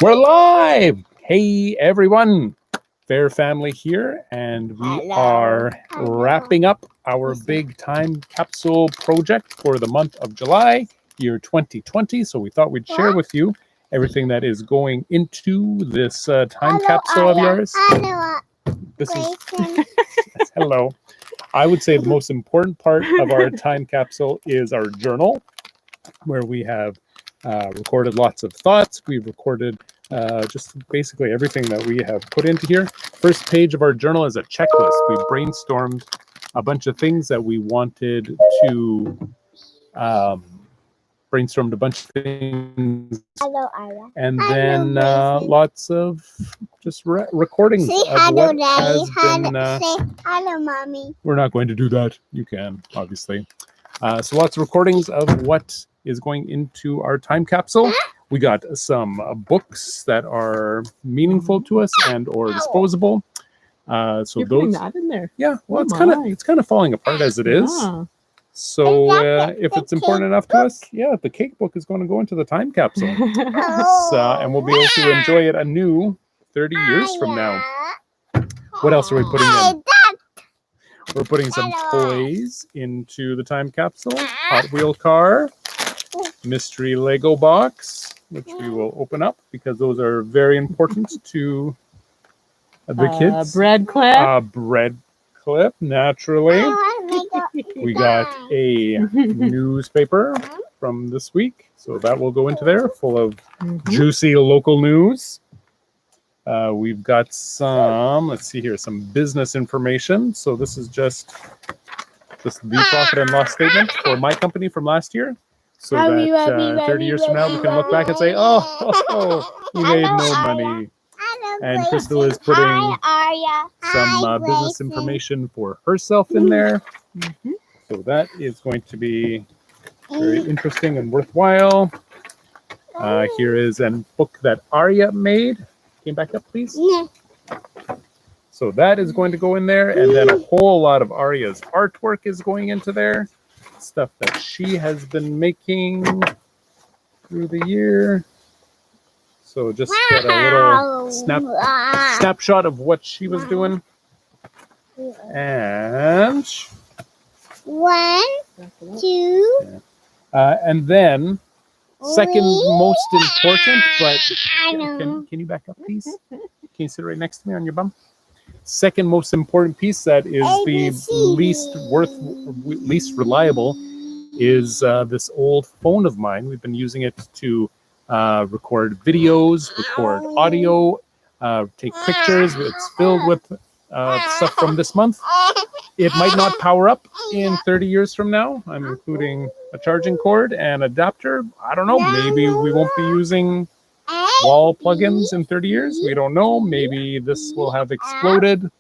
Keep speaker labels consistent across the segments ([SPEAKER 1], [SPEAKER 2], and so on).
[SPEAKER 1] We're live! Hey everyone, Fair Family here, and we are wrapping up our big time capsule project for the month of July, year 2020. So we thought we'd share with you everything that is going into this time capsule of yours. This is hello. I would say the most important part of our time capsule is our journal, where we have recorded lots of thoughts. We've recorded just basically everything that we have put into here. First page of our journal is a checklist. We brainstormed a bunch of things that we wanted to brainstormed a bunch of things.
[SPEAKER 2] Hello, Aya.
[SPEAKER 1] And then lots of just recordings
[SPEAKER 2] Say
[SPEAKER 1] of
[SPEAKER 2] hello,
[SPEAKER 1] what
[SPEAKER 2] Daddy.
[SPEAKER 1] has been.
[SPEAKER 2] Say hello, Mommy.
[SPEAKER 1] We're not going to do that. You can, obviously. So lots of recordings of what is going into our time capsule. We got some books that are meaningful to us and or disposable. So
[SPEAKER 3] You're
[SPEAKER 1] those,
[SPEAKER 3] putting that in there.
[SPEAKER 1] yeah. Well,
[SPEAKER 3] Oh
[SPEAKER 1] it's kind of falling apart as it is.
[SPEAKER 3] Yeah.
[SPEAKER 1] So
[SPEAKER 2] Is that
[SPEAKER 1] if
[SPEAKER 2] the
[SPEAKER 1] it's important
[SPEAKER 2] cake
[SPEAKER 1] enough to us, yeah, the cake book is going to go into the time capsule. And we'll be able to enjoy it anew 30 years from now. What else are we putting in? We're putting some toys into the time capsule. Hot wheel car, mystery Lego box, which we will open up because those are very important to the kids.
[SPEAKER 3] Bread clip.
[SPEAKER 1] Bread clip, naturally. We got a newspaper from this week, so that will go into there, full of juicy local news. We've got some, let's see here, some business information. So this is just the profit and loss statement for my company from last year. So that 30 years from now, we can look back and say, oh, we made no money. And Crystal is putting some business information for herself in there. So that is going to be very interesting and worthwhile. Here is a book that Arya made. Came back up, please. So that is going to go in there, and then a whole lot of Arya's artwork is going into there. Stuff that she has been making through the year. So just get a little snapshot of what she was doing. And
[SPEAKER 2] 1, 2.
[SPEAKER 1] And then second most important, but can you back up, please? Can you sit right next to me on your bum? Second most important piece that is the least reliable is this old phone of mine. We've been using it to record videos, record audio, take pictures. It's filled with stuff from this month. It might not power up in 30 years from now. I'm including a charging cord and adapter. I don't know. Maybe we won't be using wall plugins in 30 years. We don't know. Maybe this will have exploded and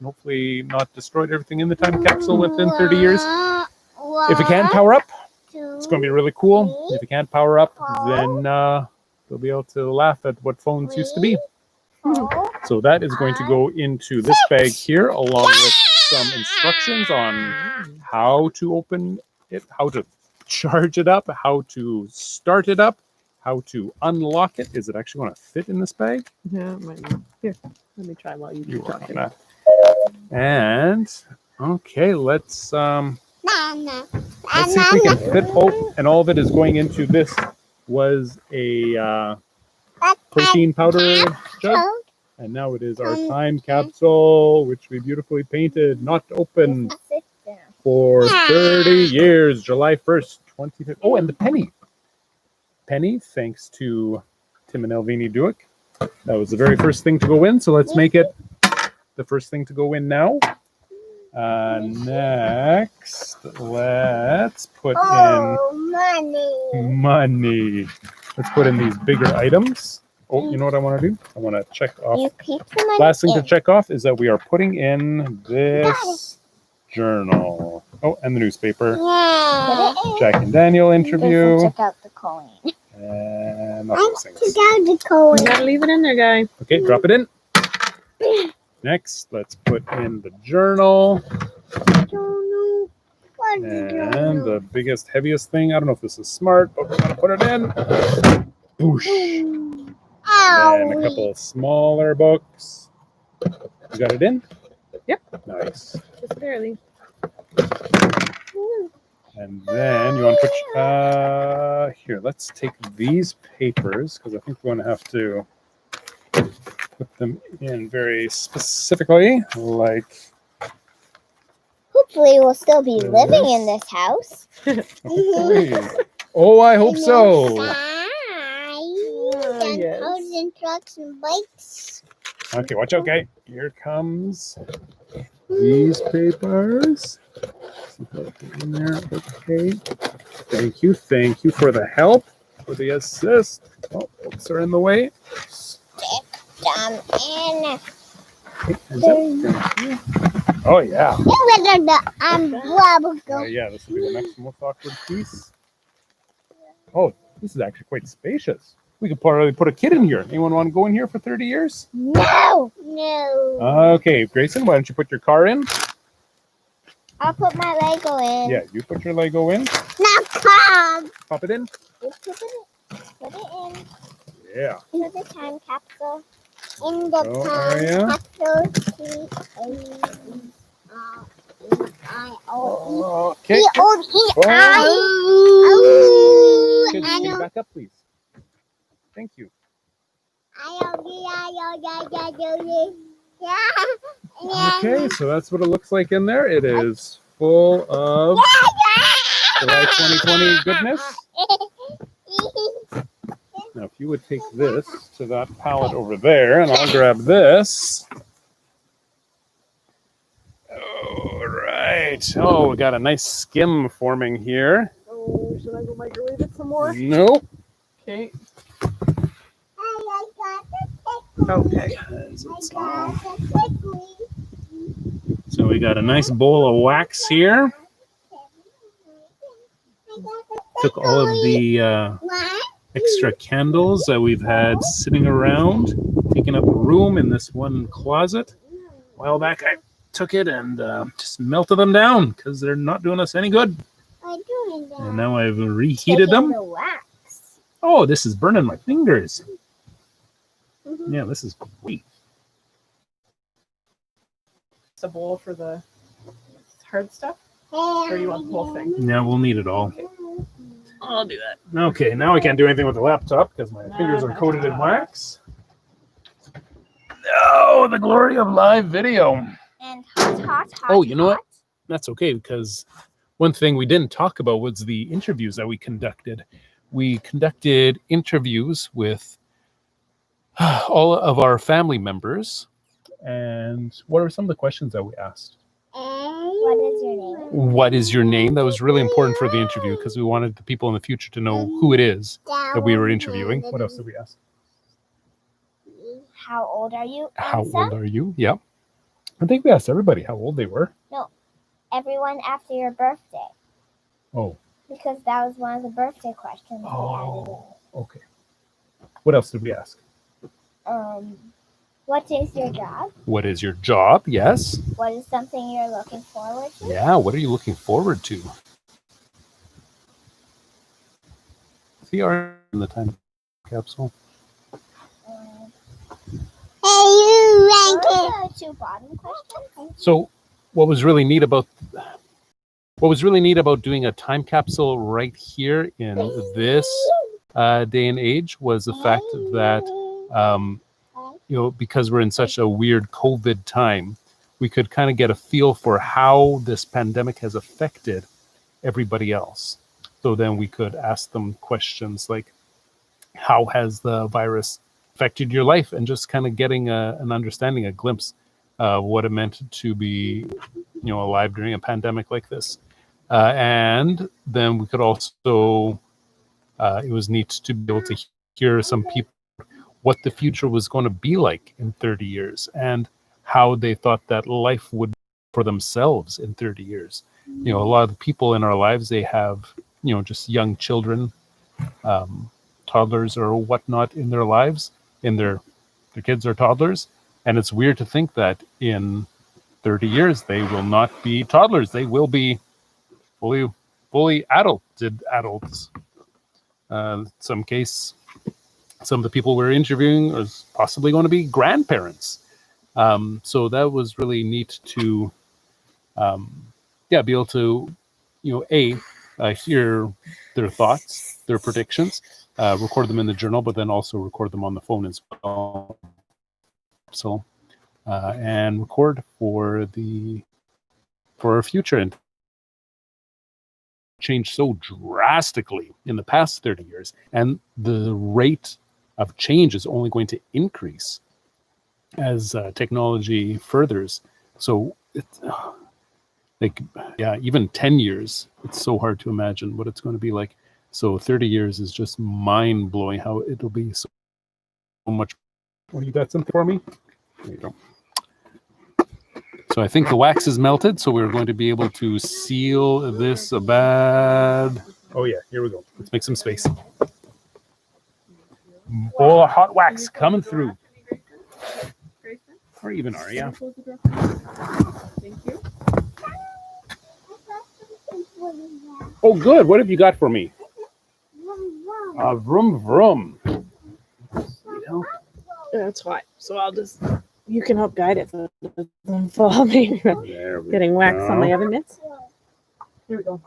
[SPEAKER 1] hopefully not destroyed everything in the time capsule within 30 years. If it can power up, it's going to be really cool. If it can't power up, then we'll be able to laugh at what phones used to be. So that is going to go into this bag here, along with some instructions on how to open it, how to charge it up, how to start it up, how to unlock it. Is it actually going to fit in this bag?
[SPEAKER 3] Yeah, it might not. Here, let me try while you keep talking.
[SPEAKER 1] And okay, let's see if we can fit. Oh, and all of it is going into this. Was a protein powder jug. And now it is our time capsule, which we beautifully painted, not open for 30 years, July 1st, 2050. Oh, and the penny. Penny, thanks to Tim and Elvini Duick. That was the very first thing to go in, so let's make it the first thing to go in now. Next, let's put in money. Let's put in these bigger items. Oh, you know what I want to do? I want to check off. Last thing to check off is that we are putting in this journal. Oh, and the newspaper. Jack and Daniel interview.
[SPEAKER 2] Check out the coin.
[SPEAKER 1] And all those things.
[SPEAKER 2] Check out the coin.
[SPEAKER 3] You gotta leave it in there, guy.
[SPEAKER 1] Okay, drop it in. Next, let's put in the journal. And the biggest, heaviest thing. I don't know if this is smart, but we're going to put it in. Boosh. And a couple smaller books. You got it in?
[SPEAKER 3] Yep.
[SPEAKER 1] Nice.
[SPEAKER 3] Just barely.
[SPEAKER 1] And then you want to put here. Let's take these papers because I think we're going to have to put them in very specifically, like.
[SPEAKER 2] Hopefully, we'll still be living in this house.
[SPEAKER 1] Hopefully. Oh, I hope so.
[SPEAKER 3] Yes.
[SPEAKER 2] Cars and trucks and bikes.
[SPEAKER 1] Okay, watch out, okay. Here comes these papers. In there. Okay. Thank you for the help, for the assist. Oh, books are in the way.
[SPEAKER 2] Them in.
[SPEAKER 1] Okay, hands up. Thank you. Oh yeah. Yeah, this will be the next most awkward piece. Oh, this is actually quite spacious. We could probably put a kid in here. Anyone want to go in here for 30 years?
[SPEAKER 2] No.
[SPEAKER 1] Okay, Grayson, why don't you put your car in?
[SPEAKER 2] I'll put my Lego in.
[SPEAKER 1] Yeah, you put your Lego in.
[SPEAKER 2] Now come.
[SPEAKER 1] Pop it in.
[SPEAKER 2] Put it in.
[SPEAKER 1] Yeah.
[SPEAKER 2] Put the time capsule. In the
[SPEAKER 1] Oh,
[SPEAKER 2] time
[SPEAKER 1] Aria.
[SPEAKER 2] capsule.
[SPEAKER 1] Okay. Kids, can you back up, please? Thank you. Okay, so that's what it looks like in there. It is full of July 2020 goodness. Now, if you would take this to that pallet over there, and I'll grab this. All right. Oh, we got a nice skim forming here.
[SPEAKER 3] Oh, should I go microwave it some more?
[SPEAKER 1] Nope.
[SPEAKER 3] Okay. Okay.
[SPEAKER 1] So we got a nice bowl of wax here. Took all of the extra candles that we've had sitting around, taking up room in this one closet. A while back, I took it and just melted them down because they're not doing us any good. And now I've reheated them. Oh, this is burning my fingers. Yeah, this is great.
[SPEAKER 3] It's a bowl for the hard stuff? Or do you want the whole thing?
[SPEAKER 1] Yeah, we'll need it all.
[SPEAKER 3] I'll do that.
[SPEAKER 1] Okay, now I can't do anything with the laptop because my fingers are coated in wax. Oh, the glory of live video.
[SPEAKER 2] And hot.
[SPEAKER 1] Oh, you know what? That's okay, because one thing we didn't talk about was the interviews that we conducted. We conducted interviews with all of our family members. And what are some of the questions that we asked?
[SPEAKER 2] What is your name?
[SPEAKER 1] What is your name? That was really important for the interview because we wanted the people in the future to know who it is that we were interviewing. What else did we ask?
[SPEAKER 2] How old are you?
[SPEAKER 1] How old are you? Yeah. I think we asked everybody how old they were.
[SPEAKER 2] No, everyone after your birthday.
[SPEAKER 1] Oh.
[SPEAKER 2] Because that was one of the birthday questions.
[SPEAKER 1] Oh, okay. What else did we ask?
[SPEAKER 2] What is your job?
[SPEAKER 1] What is your job? Yes.
[SPEAKER 2] What is something you're looking forward to?
[SPEAKER 1] Yeah, what are you looking forward to? See our in the time capsule.
[SPEAKER 2] Hey, you rank it. Two bottom questions.
[SPEAKER 1] So, what was really neat about doing a time capsule right here in this day and age was the fact that because we're in such a weird COVID time, we could kind of get a feel for how this pandemic has affected everybody else. So then we could ask them questions like, how has the virus affected your life? And just kind of getting an understanding, a glimpse of what it meant to be, alive during a pandemic like this. And then we could also, it was neat to be able to hear some people what the future was going to be like in 30 years and how they thought that life would be for themselves in 30 years. A lot of the people in our lives, they have, just young children, toddlers or whatnot in their lives, in their kids are toddlers. And it's weird to think that in 30 years, they will not be toddlers. They will be fully adults. Some case, some of the people we're interviewing are possibly going to be grandparents. So that was really neat to, be able to, hear their thoughts, their predictions, record them in the journal, but then also record them on the phone as well. So, and record for our future, and changed so drastically in the past 30 years, and the rate of change is only going to increase as technology furthers. So it's even 10 years, it's so hard to imagine what it's going to be like. So 30 years is just mind-blowing how it'll be so much. Oh, you got something for me? There you go. So I think the wax is melted, so we're going to be able to seal this bad. Oh yeah, here we go. Let's make some space. Bowl of hot wax coming through. Or even Aria.
[SPEAKER 3] Thank you.
[SPEAKER 1] Oh, good. What have you got for me? Vroom vroom.
[SPEAKER 3] That's fine. So you can help guide it so it doesn't fall. Maybe getting wax on my oven mitts. Here we go.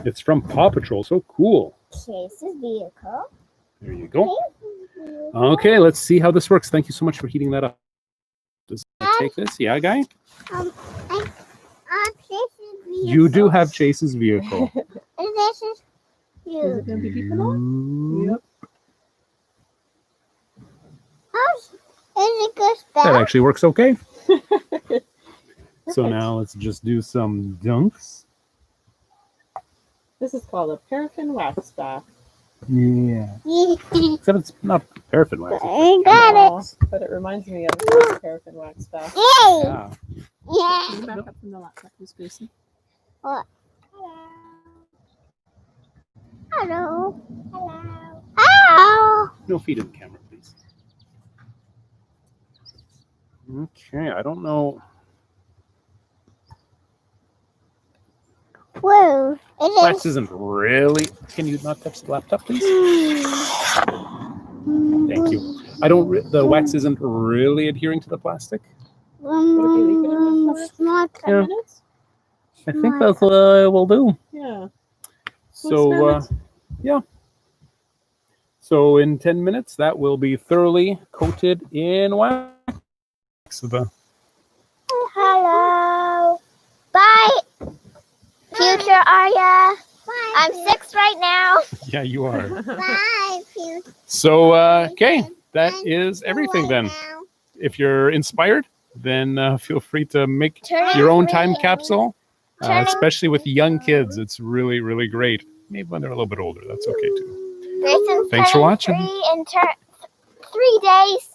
[SPEAKER 1] It's from Paw Patrol. So cool.
[SPEAKER 2] Chase's vehicle.
[SPEAKER 1] There you go. Okay, let's see how this works. Thank you so much for heating that up. Does it take this? Yeah, guy?
[SPEAKER 2] Chase's vehicle.
[SPEAKER 1] You do have Chase's vehicle.
[SPEAKER 2] And this is
[SPEAKER 3] Is
[SPEAKER 2] you.
[SPEAKER 3] it going to be deep enough? Yep.
[SPEAKER 2] Is it good spell?
[SPEAKER 1] That actually works okay. So now let's just do some dunks.
[SPEAKER 3] This is called a paraffin wax bath.
[SPEAKER 1] Yeah. Except it's not paraffin wax.
[SPEAKER 2] I got it.
[SPEAKER 3] But it reminds me of a paraffin wax bath.
[SPEAKER 2] Yay!
[SPEAKER 1] Yeah.
[SPEAKER 2] Yeah.
[SPEAKER 3] Can you back up from the laptop, please, Gracie?
[SPEAKER 2] What? Hello. Hello. Hello.
[SPEAKER 1] No feet in the camera, please. Okay, I don't know.
[SPEAKER 2] Whoa.
[SPEAKER 1] Wax isn't really. Can you not touch the laptop, please? Thank you. The wax isn't really adhering to the plastic.
[SPEAKER 3] What if you leave it in there for
[SPEAKER 2] Not
[SPEAKER 3] 10 minutes?
[SPEAKER 1] I think that's what I will do.
[SPEAKER 3] Yeah.
[SPEAKER 1] So, yeah. So in 10 minutes, that will be thoroughly coated in wax.
[SPEAKER 2] Hello. Bye. Future Arya. Bye. I'm 6 right now.
[SPEAKER 1] Yeah, you are.
[SPEAKER 2] Bye. Future.
[SPEAKER 1] So, okay, that is everything then. If you're inspired, then feel free to make your own time capsule, especially with young kids. It's really, really great. Maybe when they're a little bit older, that's okay too.
[SPEAKER 2] Grayson's
[SPEAKER 1] Thanks for watching.
[SPEAKER 2] 3 in 3 days.